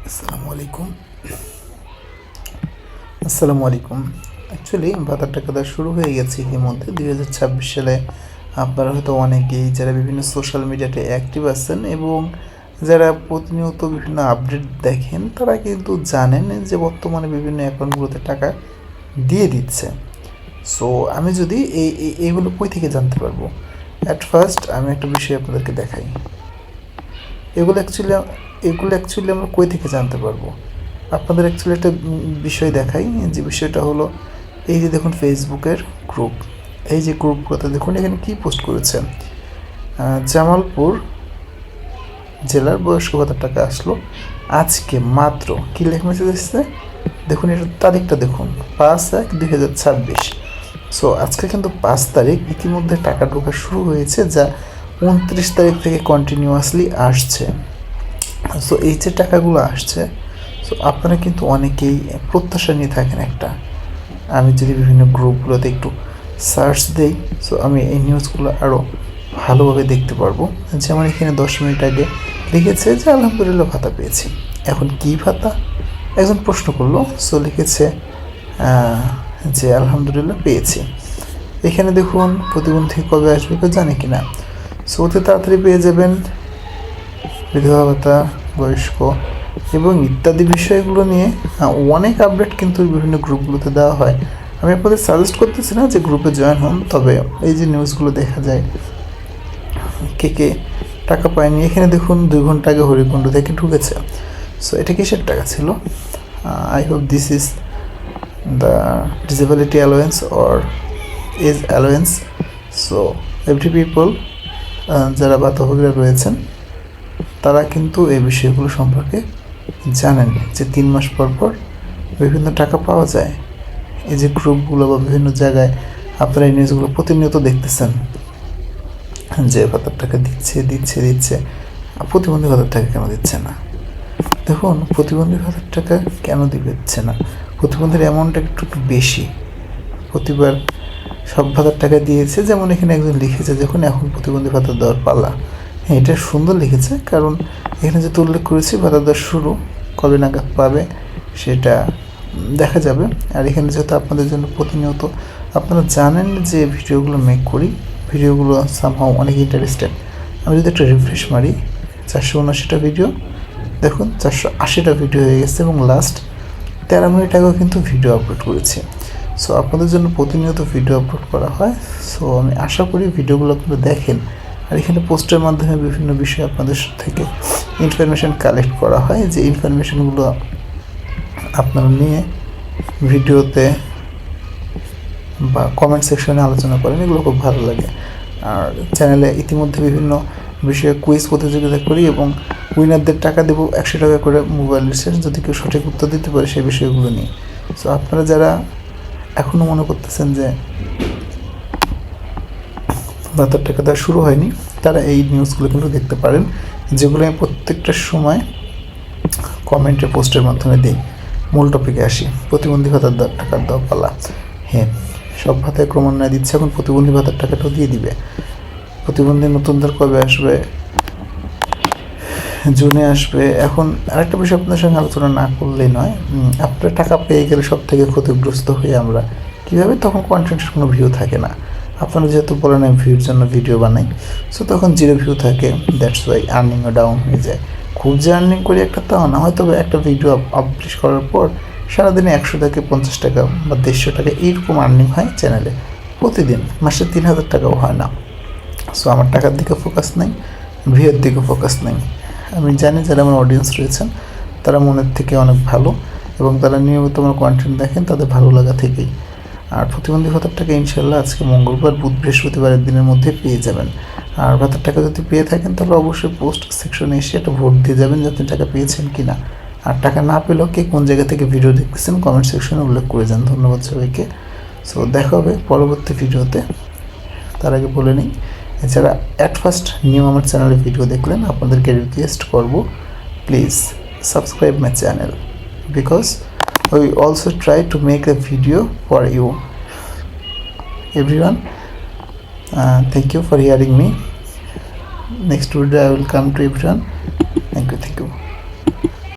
আসসালামু আলাইকুম। আসসালামু আলাইকুম। অ্যাকচুয়ালি ভাতার টাকা দেওয়া শুরু হয়ে গেছে ইতিমধ্যে 2026 সালে। আপনারা হয়তো অনেকেই যারা বিভিন্ন সোশ্যাল মিডিয়াতে অ্যাক্টিভ আছেন এবং যারা প্রতিনিয়ত বিভিন্ন আপডেট দেখেন তারা কিন্তু জানেন যে বর্তমানে বিভিন্ন অ্যাকাউন্টগুলোতে টাকা দিয়ে দিচ্ছে। সো আমি যদি এইগুলো কই থেকে জানতে পারবো? অ্যাট ফার্স্ট আমি একটা বিষয় আপনাদেরকে দেখাই। এগুলো অ্যাকচুয়ালি আমরা কই থেকে জানতে পারবো? আপনাদের অ্যাকচুয়ালি একটা বিষয় দেখাই, যে বিষয়টা হলো এই যে দেখুন ফেসবুকের গ্রুপ। এই যে গ্রুপগুলোতে দেখুন এখানে কী পোস্ট করেছে। জামালপুর জেলার বয়স্ক ভাতার টাকা আসলো আজকে মাত্র। কী লেখা মেসেজ এসেছে দেখুন, এটার তারিখটা দেখুন, 5/1/2026। সো আজকে কিন্তু 5 তারিখ, ইতিমধ্যে টাকা ঢোকা শুরু হয়েছে, যা 29 তারিখ থেকে কন্টিনিউয়াসলি আসছে। সো এই যে টাকাগুলো আসছে, সো আপনারা কিন্তু অনেকেই প্রত্যাশা নিয়ে থাকেন একটা। আমি যদি বিভিন্ন গ্রুপগুলোতে একটু সার্চ দেই, সো আমি এই নিউজগুলো আরও ভালোভাবে দেখতে পারবো। যেমন এখানে 10 মিনিট আগে লিখেছে যে আলহামদুলিল্লাহ ভাতা পেয়েছি। এখন কী ভাতা একজন প্রশ্ন করলো, সো লিখেছে যে আলহামদুলিল্লাহ পেয়েছি। এখানে দেখুন প্রতিবন্ধী কবে আসবে কেউ জানে কি না। সো অতি তাড়াতাড়ি পেয়ে যাবেন বিধবা ভাতা, বয়স্ক এবং ইত্যাদি বিষয়গুলো নিয়ে অনেক আপডেট কিন্তু বিভিন্ন গ্রুপগুলোতে দেওয়া হয়। আমি আপনাদের সাজেস্ট করতেছি না যে গ্রুপে জয়েন হন, তবে এই যে নিউজগুলো দেখা যায় কে কে টাকা পায়নি। এখানে দেখুন 2 ঘন্টা আগে হরিকুণ্ড থেকে ঢুকেছে। সো এটা কিসের টাকা ছিল? I hope this is the disability allowance or age allowance. So every people যারা ভাতাভোগীরা রয়েছেন তারা কিন্তু এই বিষয়গুলো সম্পর্কে জানেন যে 3 মাস পর পর বিভিন্ন টাকা পাওয়া যায়। এই যে গ্রুপগুলো বা বিভিন্ন জায়গায় আপনারা এই নিউজগুলো প্রতিনিয়ত দেখতেছেন যে ভাতার টাকা দিচ্ছে দিচ্ছে দিচ্ছে, প্রতিবন্ধী ভাতার টাকা কেন দিচ্ছে না? দেখুন প্রতিবন্ধী ভাতার টাকা কেন দিচ্ছে না, প্রতিবন্ধীর অ্যামাউন্টটা একটু বেশি। প্রতিবার সব ভাতার টাকা দিয়েছে, যেমন এখানে একজন লিখেছে যখন এখন প্রতিবন্ধী ভাতা দেওয়ার পালা। হ্যাঁ, এটা সুন্দর লিখেছে, কারণ এখানে যেহেতু উল্লেখ করেছি ভাতা দেওয়ার শুরু কবে নাগাদ পাবে সেটা দেখা যাবে। আর এখানে যেহেতু আপনাদের জন্য প্রতিনিয়ত আপনারা জানেন যে ভিডিওগুলো মেক করি, ভিডিওগুলো সামহাও অনেক ইন্টারেস্টেড। আমি যদি একটা রিফ্রেশ মারি, 479টা ভিডিও, দেখুন 480টা ভিডিও হয়ে গেছে এবং লাস্ট 13 মিনিট আগেও কিন্তু ভিডিও আপলোড করেছি। সো আপনাদের জন্য প্রতিনিয়ত ভিডিও আপলোড করা হয়। সো আমি আশা করি ভিডিওগুলো আপনারা দেখেন। আর এখানে পোস্টের মাধ্যমে বিভিন্ন বিষয় আপনাদের থেকে ইনফরমেশান কালেক্ট করা হয়, যে ইনফরমেশানগুলো আপনারা নিয়ে ভিডিওতে বা কমেন্ট সেকশনে আলোচনা করেন, এগুলো খুব ভালো লাগে। আর চ্যানেলে ইতিমধ্যে বিভিন্ন বিষয়ে কুইজ প্রতিযোগিতা করি এবং উইনারদের টাকা দেবো 100 টাকা করে মোবাইল রিচার্জ, যদি কেউ সঠিক উত্তর দিতে পারে সেই বিষয়গুলো নিয়ে। সো আপনারা যারা এখনও মনে করতেছেন যে ভাতার টাকা দেওয়া শুরু হয়নি, তারা এই নিউজগুলো কিন্তু দেখতে পারেন, যেগুলো আমি প্রত্যেকটা সময় কমেন্টে পোস্টের মাধ্যমে দিই। মূল টপিকে আসি, প্রতিবন্ধী ভাতার টাকার দেওয়া পালা। হ্যাঁ, সব ভাতায় ক্রমান্বয়ে দিচ্ছে, এখন প্রতিবন্ধী ভাতার টাকাটাও দিয়ে দিবে। প্রতিবন্ধী নতুন দর কবে আসবে? জুনে আসবে। এখন আরেকটা বিষয় আপনাদের সঙ্গে আলোচনা না করলেই নয়, আপনারা টাকা পেয়ে গেলে সব থেকে ক্ষতিগ্রস্ত হয়ে আমরা কীভাবে, তখন কন্টেন্টের কোনো ভিউ থাকে না। আপনারা যেহেতু বলেন আমি ভিউর জন্য ভিডিও বানাই, সো তখন 0 ভিউ থাকে, দ্যাটস ওয়াই আর্নিংও ডাউন হয়ে যায়। খুব যে আর্নিং করি একটা তাও না, হয়তো একটা ভিডিও পাবলিশ করার পর সারাদিনে 100 থেকে 50 টাকা বা 150 টাকা এইরকম আর্নিং হয় চ্যানেলে প্রতিদিন। মাসে 3000 টাকাও হয় না। সো আমার টাকার দিকে ফোকাস নেই, ভিউয়ের দিকে ফোকাস নেই। আমি জানি যারা আমার অডিয়েন্স রয়েছেন তারা মনের থেকে অনেক ভালো এবং তারা নিয়মিত আমার কন্টেন্ট দেখেন তাদের ভালো লাগা থেকেই। আর প্রতিবন্ধী ভাতার টাকা ইনশাল্লাহ আজকে মঙ্গলবার, বুধ, বৃহস্পতিবারের দিনের মধ্যে পেয়ে যাবেন। আর ভাতার টাকা যদি পেয়ে থাকেন তাহলে অবশ্যই পোস্ট সেকশনে এসে একটা ভোট দিয়ে যাবেন যে আপনি টাকা পেয়েছেন কি না। আর টাকা না পেলেও কে কোন জায়গা থেকে ভিডিও দেখতেছেন কমেন্ট সেকশনে উল্লেখ করে যান। ধন্যবাদ সবাইকে। সো দেখা হবে পরবর্তী ভিডিওতে। তার আগে বলে নিই, এছাড়া অ্যাট ফার্স্ট নিউ আমার চ্যানেলে ভিডিও দেখলেন, আপনাদেরকে রিকোয়েস্ট করব please subscribe my channel, because we also try to make a video for you everyone. Thank you for hearing me. Next video I will come to everyone. Thank you.